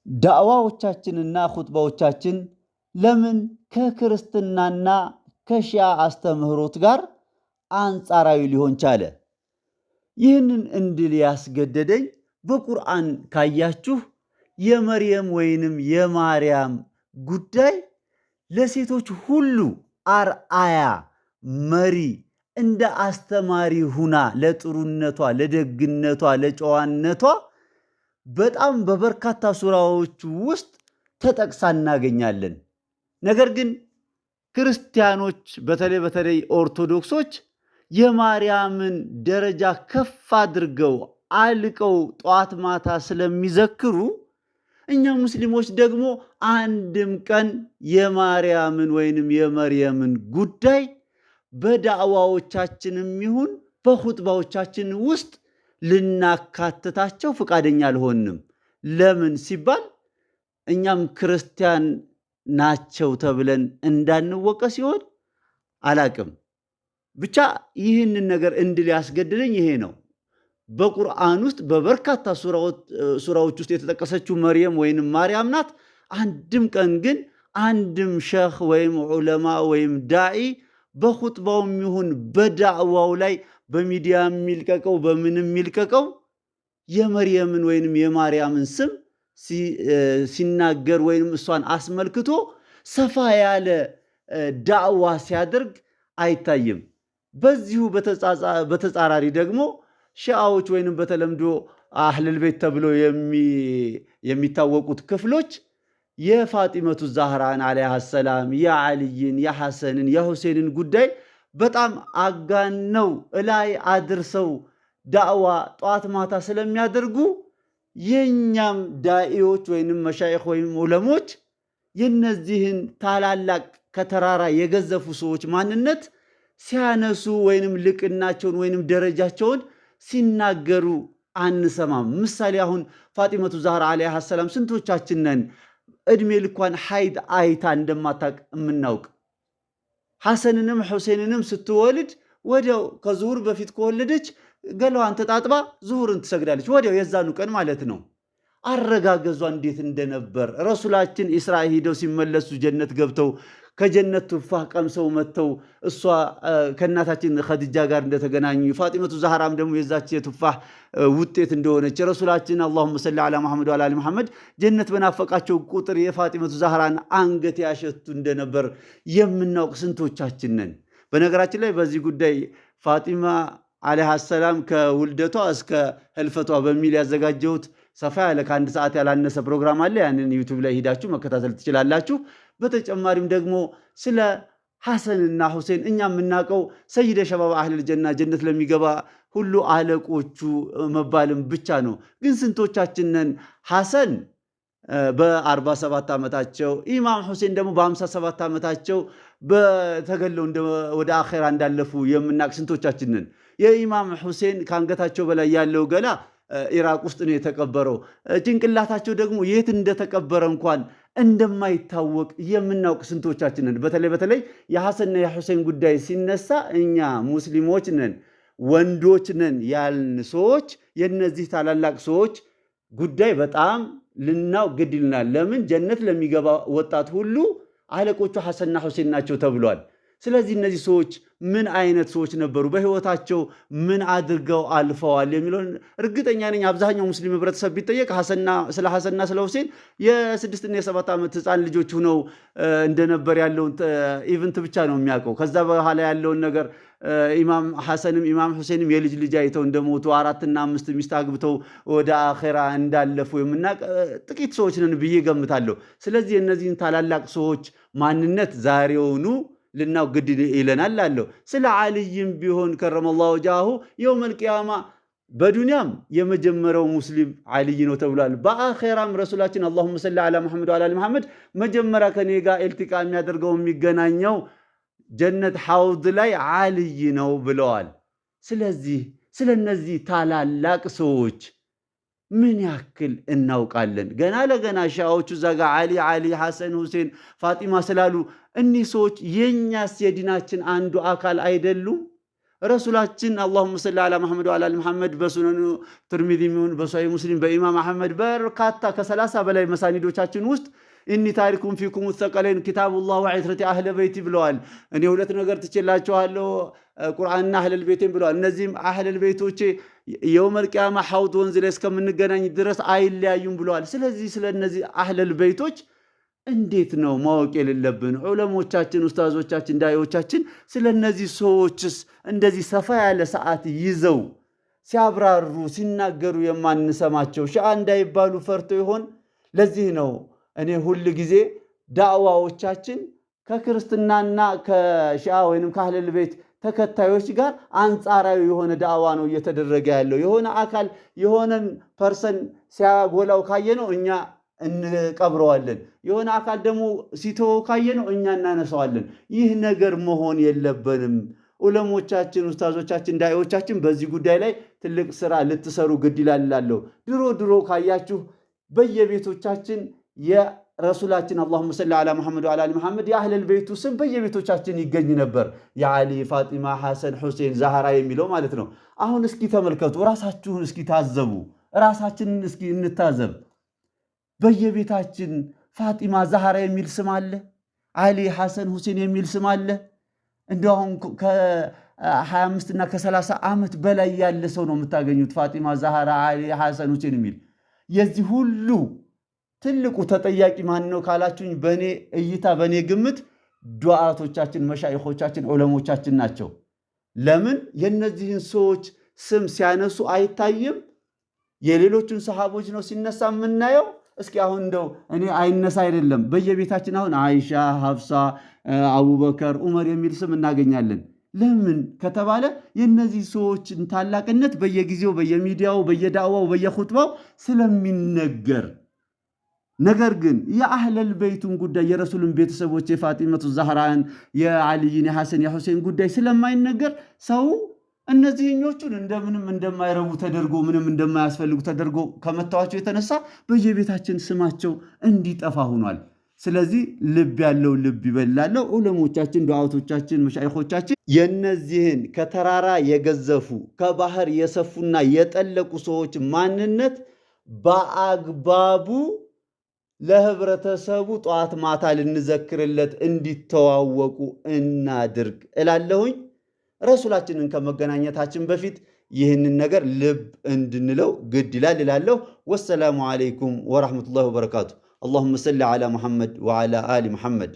ዳዕዋዎቻችንና ኹጥባዎቻችን ለምን ከክርስትናና ከሺዓ አስተምህሮት ጋር አንጻራዊ ሊሆን ቻለ? ይህንን እንድል ያስገደደኝ በቁርአን ካያችሁ የመርየም ወይንም የማርያም ጉዳይ ለሴቶች ሁሉ አርአያ መሪ እንደ አስተማሪ ሁና ለጥሩነቷ፣ ለደግነቷ፣ ለጨዋነቷ በጣም በበርካታ ሱራዎች ውስጥ ተጠቅሳ እናገኛለን። ነገር ግን ክርስቲያኖች በተለይ ኦርቶዶክሶች የማርያምን ደረጃ ከፍ አድርገው አልቀው ጧት ማታ ስለሚዘክሩ እኛ ሙስሊሞች ደግሞ አንድም ቀን የማርያምን ወይንም የመርየምን ጉዳይ በዳዕዋዎቻችንም ይሁን በኹጥባዎቻችን ውስጥ ልናካትታቸው ፈቃደኛ አልሆንም። ለምን ሲባል እኛም ክርስቲያን ናቸው ተብለን እንዳንወቀስ ሲሆን አላቅም። ብቻ ይህንን ነገር እንድል ያስገድደኝ ይሄ ነው። በቁርአን ውስጥ በበርካታ ሱራዎች ውስጥ የተጠቀሰችው መርየም ወይንም ማርያም ናት። አንድም ቀን ግን አንድም ሸኽ ወይም ዑለማ ወይም ዳኢ በኹጥባውም ይሁን በዳዕዋው ላይ በሚዲያ የሚልቀቀው በምንም የሚልቀቀው የመርየምን ወይንም የማርያምን ስም ሲናገር ወይንም እሷን አስመልክቶ ሰፋ ያለ ዳዕዋ ሲያደርግ አይታይም። በዚሁ በተጻራሪ ደግሞ ሺዓዎች ወይንም በተለምዶ አህለል ቤት ተብለው የሚታወቁት ክፍሎች የፋጢመቱ ዛህራን አለይሃ ሰላም የዓልይን፣ የሐሰንን፣ የሁሴንን ጉዳይ በጣም አጋነው እላይ አድርሰው ዳዕዋ ጧት ማታ ስለሚያደርጉ የኛም ዳኢዎች ወይንም መሻይኽ ወይም ዑለሞች የነዚህን ታላላቅ ከተራራ የገዘፉ ሰዎች ማንነት ሲያነሱ ወይንም ልቅናቸውን ወይንም ደረጃቸውን ሲናገሩ አንሰማም። ምሳሌ አሁን ፋጢመቱ ዛህራ አለይሃ ሰላም ስንቶቻችን ነን እድሜ ልኳን ሐይድ አይታ እንደማታቅ የምናውቅ? ሐሰንንም ሁሴንንም ስትወልድ ወዲያው ከዙሁር በፊት ከወለደች ገላዋን ተጣጥባ ዙሁርን ትሰግዳለች። ወዲያው የዛኑ ቀን ማለት ነው። አረጋገዟ እንዴት እንደነበር ረሱላችን ኢስራ ሄደው ሲመለሱ ጀነት ገብተው ከጀነት ቱፋህ ቀምሰው መጥተው እሷ ከእናታችን ኸዲጃ ጋር እንደተገናኙ ፋጢመቱ ዛህራም ደግሞ የዛች የቱፋህ ውጤት እንደሆነች ረሱላችን አላሁመ ሰሊ ዐላ ሙሐመድ ወዐላ አሊ ሙሐመድ ጀነት በናፈቃቸው ቁጥር የፋጢመቱ ዛህራን አንገት ያሸቱ እንደነበር የምናውቅ ስንቶቻችን ነን? በነገራችን ላይ በዚህ ጉዳይ ፋጢማ አለይሃ ሰላም ከውልደቷ እስከ ህልፈቷ በሚል ያዘጋጀሁት ሰፋ ያለ ከአንድ ሰዓት ያላነሰ ፕሮግራም አለ። ያንን ዩቲዩብ ላይ ሄዳችሁ መከታተል ትችላላችሁ። በተጨማሪም ደግሞ ስለ ሐሰንና ሁሴን እኛ የምናውቀው ሰይደ ሸባብ አህለል ጀና ጀነት ለሚገባ ሁሉ አለቆቹ መባልም ብቻ ነው። ግን ስንቶቻችን ነን ሐሰን በ47 ዓመታቸው ኢማም ሁሴን ደግሞ በ57 ዓመታቸው በተገለው ወደ አኼራ እንዳለፉ የምናውቅ ስንቶቻችን ነን? የኢማም ሁሴን ከአንገታቸው በላይ ያለው ገላ ኢራቅ ውስጥ ነው የተቀበረው። ጭንቅላታቸው ደግሞ የት እንደተቀበረ እንኳን እንደማይታወቅ የምናውቅ ስንቶቻችን ነን? በተለይ የሐሰንና የሁሴን ጉዳይ ሲነሳ እኛ ሙስሊሞች ነን ወንዶች ነን ያልን ሰዎች የነዚህ ታላላቅ ሰዎች ጉዳይ በጣም ልናው ግድ ይልናል። ለምን ጀነት ለሚገባ ወጣት ሁሉ አለቆቹ ሐሰንና ሁሴን ናቸው ተብሏል። ስለዚህ እነዚህ ሰዎች ምን አይነት ሰዎች ነበሩ፣ በህይወታቸው ምን አድርገው አልፈዋል የሚለውን እርግጠኛ ነኝ አብዛኛው ሙስሊም ህብረተሰብ ቢጠየቅ ስለ ሐሰንና ስለ ሁሴን የ6 እና የ7 ዓመት ህፃን ልጆች ሆነው እንደነበር ያለውን ኢቨንት ብቻ ነው የሚያውቀው። ከዛ በኋላ ያለውን ነገር ኢማም ሐሰንም ኢማም ሁሴንም የልጅ ልጅ አይተው እንደሞቱ 4 እና 5 ሚስት አግብተው ወደ አኼራ እንዳለፉ የምናውቅ ጥቂት ሰዎች ነን ብዬ ገምታለሁ። ስለዚህ እነዚህን ታላላቅ ሰዎች ማንነት ዛሬውኑ ልናው ግድ ይለናል አለው። ስለ ዓልይም ቢሆን ከረመላሁ ወጃሁ የውመል ቂያማ በዱንያም የመጀመሪያው ሙስሊም ዓልይ ነው ተብሏል። በአኼራም ረሱላችን አላሁመ ሰሊ ዐላ ሙሐመድ ወዐላ አሊ ሙሐመድ መጀመሪያ ከኔ ጋር ኢልቲቃ የሚያደርገው የሚገናኘው ጀነት ሐውድ ላይ ዓልይ ነው ብለዋል። ስለዚህ ስለነዚህ ታላላቅ ሰዎች ምን ያክል እናውቃለን? ገና ለገና ሻዎቹ ዛጋ ዓሊ ሐሰን ሁሴን ፋጢማ ስላሉ እኒህ ሰዎች የኛስ የዲናችን አንዱ አካል አይደሉም? ረሱላችን አላሁመ ሰሊ ዐላ መሐመድ ወዐላ አሊ መሐመድ በሱነኑ ትርሚዚ ሚሆን በሷሂህ ሙስሊም በኢማም አሕመድ በርካታ ከ30 በላይ መሳኒዶቻችን ውስጥ ኢኒ ታሪኩም ፊኩም ተቀለይን ኪታቡላህ ወዒትረቲ አህለ በይቲ ብለዋል። እኔ ሁለት ነገር ትችላችኋለሁ ቁርአንና አህለል ቤቴን ብለዋል። እነዚህም አህለል ቤቶቼ የውመል ቂያማ ሐውድ ወንዝ ላይ እስከምንገናኝ ድረስ አይለያዩም ብለዋል። ስለዚህ ስለነዚህ አህለል ቤቶች እንዴት ነው ማወቅ የሌለብን? ዑለሞቻችን፣ ኡስታዞቻችን፣ ዳዮቻችን ስለነዚህ ሰዎችስ እንደዚህ ሰፋ ያለ ሰዓት ይዘው ሲያብራሩ ሲናገሩ የማንሰማቸው ሺዓ እንዳይባሉ ፈርተው ይሆን? ለዚህ ነው እኔ ሁል ጊዜ ዳዕዋዎቻችን ከክርስትናና ከሺዓ ወይንም ከአህለል ቤት ተከታዮች ጋር አንጻራዊ የሆነ ዳዕዋ ነው እየተደረገ ያለው። የሆነ አካል የሆነን ፐርሰን ሲያጎላው ካየነው እኛ እንቀብረዋለን። የሆነ አካል ደግሞ ሲተወው ካየነው እኛ እናነሳዋለን። ይህ ነገር መሆን የለበንም። ዑለሞቻችን፣ ኡስታዞቻችን፣ ዳዒዎቻችን በዚህ ጉዳይ ላይ ትልቅ ስራ ልትሰሩ ግድ ይላል። ድሮ ካያችሁ በየቤቶቻችን የረሱላችን አላሁመ ሰሊ ዐላ መሐመድ ወዐላ አሊ መሐመድ የአህለል ቤቱ ስም በየቤቶቻችን ይገኝ ነበር። የዓሊ፣ ፋጢማ፣ ሐሰን፣ ሁሴን፣ ዛህራ የሚለው ማለት ነው። አሁን እስኪ ተመልከቱ፣ ራሳችሁን እስኪ ታዘቡ፣ ራሳችንን እስኪ እንታዘብ። በየቤታችን ፋጢማ፣ ዛህራ የሚል ስም አለ? ዓሊ፣ ሐሰን፣ ሁሴን የሚል ስም አለ? እንደው አሁን ከ25 እና ከ30 ዓመት በላይ ያለ ሰው ነው የምታገኙት ፋጢማ፣ ዛህራ፣ ዓሊ፣ ሐሰን፣ ሁሴን የሚል። የዚህ ሁሉ ትልቁ ተጠያቂ ማን ነው ካላችሁኝ፣ በእኔ እይታ በእኔ ግምት ዱዓቶቻችን፣ መሻይኾቻችን፣ ዑለሞቻችን ናቸው። ለምን የነዚህን ሰዎች ስም ሲያነሱ አይታይም? የሌሎቹን ሰሃቦች ነው ሲነሳ የምናየው። እስኪ አሁን እንደው እኔ አይነሳ አይደለም፣ በየቤታችን አሁን አይሻ፣ ሐፍሳ፣ አቡበከር፣ ዑመር የሚል ስም እናገኛለን። ለምን ከተባለ የነዚህ ሰዎችን ታላቅነት በየጊዜው በየሚዲያው በየዳዕዋው በየኹጥባው ስለሚነገር። ነገር ግን የአህለል ቤቱን ጉዳይ የረሱልን ቤተሰቦች የፋጢመቱ ዛህራን የዓሊይን የሐሰን የሁሴን ጉዳይ ስለማይነገር ሰው እነዚህኞቹን እንደምንም እንደማይረቡ ተደርጎ ምንም እንደማያስፈልጉ ተደርጎ ከመታዋቸው የተነሳ በየቤታችን ስማቸው እንዲጠፋ ሆኗል። ስለዚህ ልብ ያለው ልብ ይበላለው። ዑለሞቻችን፣ ዱዓቶቻችን፣ መሻይኾቻችን የነዚህን ከተራራ የገዘፉ ከባህር የሰፉና የጠለቁ ሰዎች ማንነት በአግባቡ ለህብረተሰቡ ጠዋት ማታ ልንዘክርለት እንዲተዋወቁ እናድርግ እላለሁኝ። ረሱላችንን ከመገናኘታችን በፊት ይህንን ነገር ልብ እንድንለው ግድ ይላል እላለሁ። ወሰላሙ ዓለይኩም ወራህመቱላሂ ወበረካቱ። اللهم صل على محمد وعلى آل محمد.